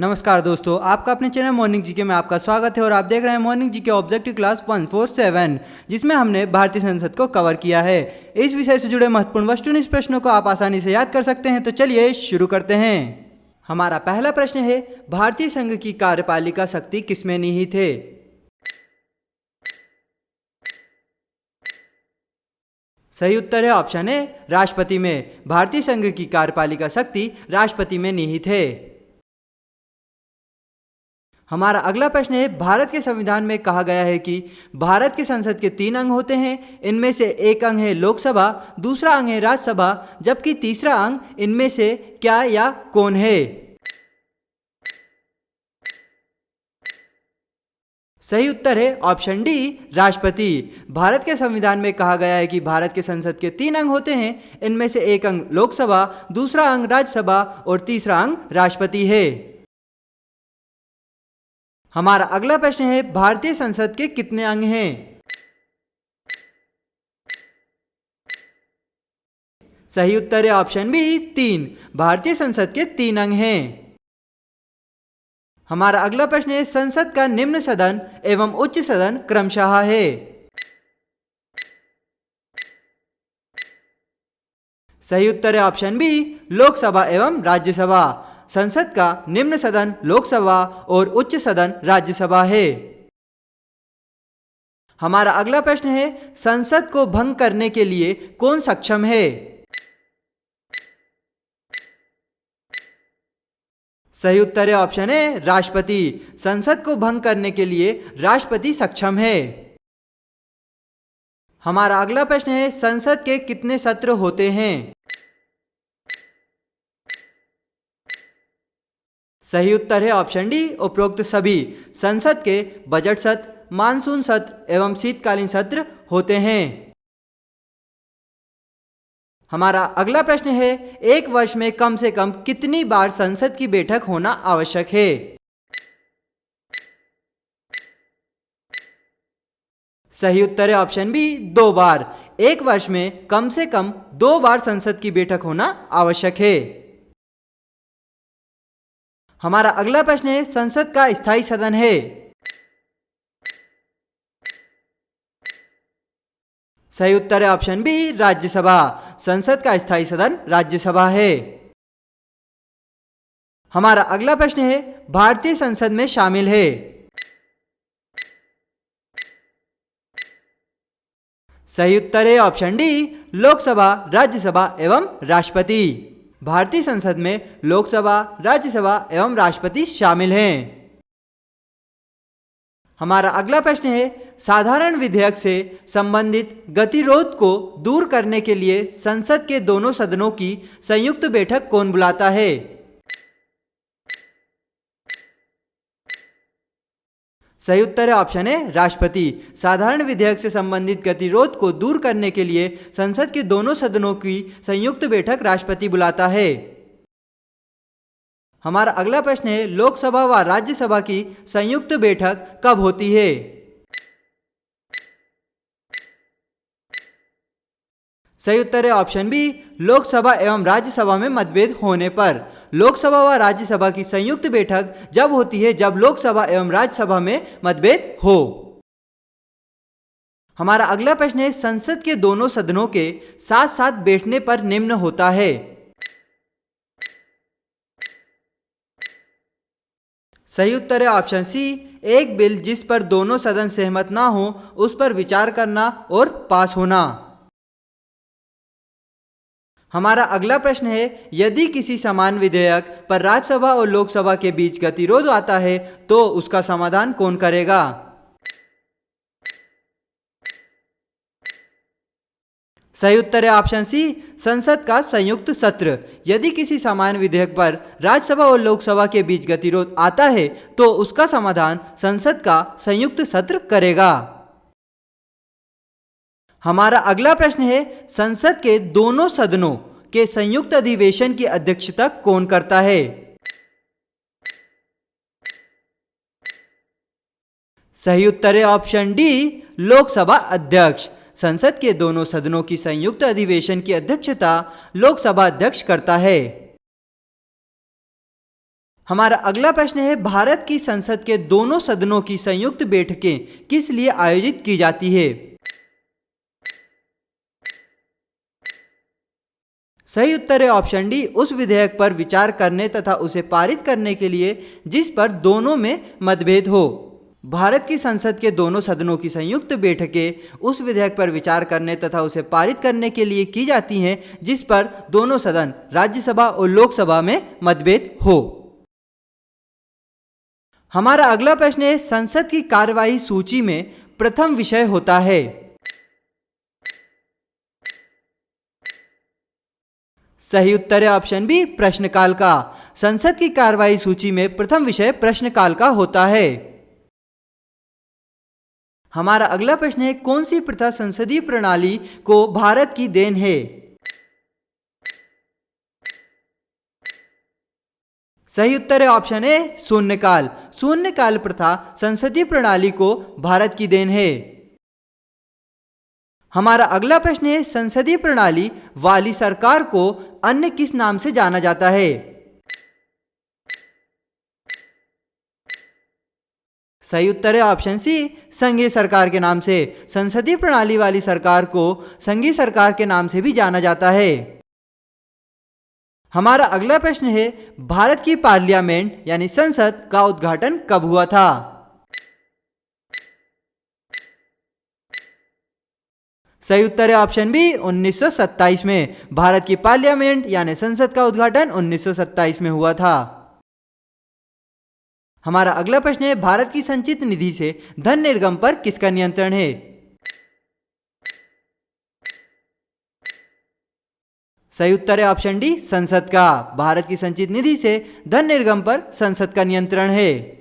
नमस्कार दोस्तों, आपका अपने चैनल मॉर्निंग जीके में आपका स्वागत है और आप देख रहे हैं मॉर्निंग जीके ऑब्जेक्टिव क्लास 147, जिसमें हमने भारतीय संसद को कवर किया है। इस विषय से जुड़े महत्वपूर्ण वस्तुनिष्ठ प्रश्नों को आप आसानी से याद कर सकते हैं। तो चलिए शुरू करते हैं। हमारा पहला प्रश्न है, भारतीय संघ की कार्यपालिका शक्ति किसमें निहित है? सही उत्तर है ऑप्शन ए, राष्ट्रपति में। भारतीय संघ की कार्यपालिका शक्ति राष्ट्रपति में निहित है। हमारा अगला प्रश्न है, भारत के संविधान में कहा गया है कि भारत के संसद के 3 अंग होते हैं। इनमें से एक अंग है लोकसभा, दूसरा अंग है राज्यसभा, जबकि तीसरा अंग इनमें से क्या या कौन है? सही उत्तर है ऑप्शन डी, राष्ट्रपति। भारत के संविधान में कहा गया है कि भारत के संसद के 3 अंग होते हैं। इनमें से एक अंग लोकसभा, दूसरा अंग राज्यसभा और तीसरा अंग राष्ट्रपति है। हमारा अगला प्रश्न है, भारतीय संसद के कितने अंग हैं? सही उत्तर है ऑप्शन बी, 3। भारतीय संसद के 3 अंग हैं। हमारा अगला प्रश्न है, संसद का निम्न सदन एवं उच्च सदन क्रमशः है। सही उत्तर है ऑप्शन बी, लोकसभा एवं राज्यसभा। संसद का निम्न सदन लोकसभा और उच्च सदन राज्यसभा है। हमारा अगला प्रश्न है, संसद को भंग करने के लिए कौन सक्षम है? सही उत्तर है ऑप्शन ए, राष्ट्रपति। संसद को भंग करने के लिए राष्ट्रपति सक्षम है। हमारा अगला प्रश्न है, संसद के कितने सत्र होते हैं? सही उत्तर है ऑप्शन डी, उपरोक्त सभी। संसद के बजट सत्र, मानसून सत्र एवं शीतकालीन सत्र होते हैं। हमारा अगला प्रश्न है, एक वर्ष में कम से कम कितनी बार संसद की बैठक होना आवश्यक है? सही उत्तर है ऑप्शन बी, 2 बार। एक वर्ष में कम से कम 2 बार संसद की बैठक होना आवश्यक है। हमारा अगला प्रश्न है, संसद का स्थायी सदन है। सही उत्तर है ऑप्शन बी, राज्यसभा। संसद का स्थायी सदन राज्यसभा है। हमारा अगला प्रश्न है, भारतीय संसद में शामिल है। सही उत्तर है ऑप्शन डी, लोकसभा, राज्यसभा एवं राष्ट्रपति। भारतीय संसद में लोकसभा, राज्यसभा एवं राष्ट्रपति शामिल हैं। हमारा अगला प्रश्न है, साधारण विधेयक से संबंधित गतिरोध को दूर करने के लिए संसद के दोनों सदनों की संयुक्त बैठक कौन बुलाता है? सही उत्तर है ऑप्शन है, राष्ट्रपति। साधारण विधेयक से संबंधित गतिरोध को दूर करने के लिए संसद के दोनों सदनों की संयुक्त बैठक राष्ट्रपति बुलाता है। हमारा अगला प्रश्न है, लोकसभा व राज्यसभा की संयुक्त बैठक कब होती है? सही उत्तर है ऑप्शन बी, लोकसभा एवं राज्यसभा में मतभेद होने पर। लोकसभा व राज्यसभा की संयुक्त बैठक जब होती है जब लोकसभा एवं राज्यसभा में मतभेद हो। हमारा अगला प्रश्न है, संसद के दोनों सदनों के साथ साथ बैठने पर निम्न होता है। सही उत्तर है ऑप्शन सी, एक बिल जिस पर दोनों सदन सहमत ना हो उस पर विचार करना और पास होना। हमारा अगला प्रश्न है, यदि किसी समान विधेयक पर राज्यसभा और लोकसभा के बीच गतिरोध आता है तो उसका समाधान कौन करेगा? सही उत्तर है ऑप्शन सी, संसद का संयुक्त सत्र। यदि किसी समान विधेयक पर राज्यसभा और लोकसभा के बीच गतिरोध आता है तो उसका समाधान संसद का संयुक्त सत्र करेगा। हमारा अगला प्रश्न है, संसद के दोनों सदनों के संयुक्त अधिवेशन की अध्यक्षता कौन करता है? सही उत्तर है ऑप्शन डी, लोकसभा अध्यक्ष। संसद के दोनों सदनों की संयुक्त अधिवेशन की अध्यक्षता लोकसभा अध्यक्ष करता है। हमारा अगला प्रश्न है, भारत की संसद के दोनों सदनों की संयुक्त बैठकें किस लिए आयोजित की जाती है? सही उत्तर है ऑप्शन डी, उस विधेयक पर विचार करने तथा उसे पारित करने के लिए जिस पर दोनों में मतभेद हो। भारत की संसद के दोनों सदनों की संयुक्त बैठकें उस विधेयक पर विचार करने तथा उसे पारित करने के लिए की जाती हैं जिस पर दोनों सदन राज्यसभा और लोकसभा में मतभेद हो। हमारा अगला प्रश्न है, संसद की कार्यवाही सूची में प्रथम विषय होता है। सही उत्तर है ऑप्शन बी, प्रश्नकाल का। संसद की कार्यवाही सूची में प्रथम विषय प्रश्नकाल का होता है। हमारा अगला प्रश्न है, कौन सी प्रथा संसदीय प्रणाली को भारत की देन है? सही उत्तर है ऑप्शन ए, शून्यकाल। शून्यकाल प्रथा संसदीय प्रणाली को भारत की देन है। हमारा अगला प्रश्न है, संसदीय प्रणाली वाली सरकार को अन्य किस नाम से जाना जाता है? सही उत्तर है ऑप्शन सी, संघीय सरकार के नाम से। संसदीय प्रणाली वाली सरकार को संघीय सरकार के नाम से भी जाना जाता है। हमारा अगला प्रश्न है, भारत की पार्लियामेंट यानी संसद का उद्घाटन कब हुआ था? सही उत्तर है ऑप्शन बी, 1927 में। भारत की पार्लियामेंट यानी संसद का उद्घाटन 1927 में हुआ था। हमारा अगला प्रश्न है, भारत की संचित निधि से धन निर्गम पर किसका नियंत्रण है? सही उत्तर है ऑप्शन डी, संसद का। भारत की संचित निधि से धन निर्गम पर संसद का नियंत्रण है।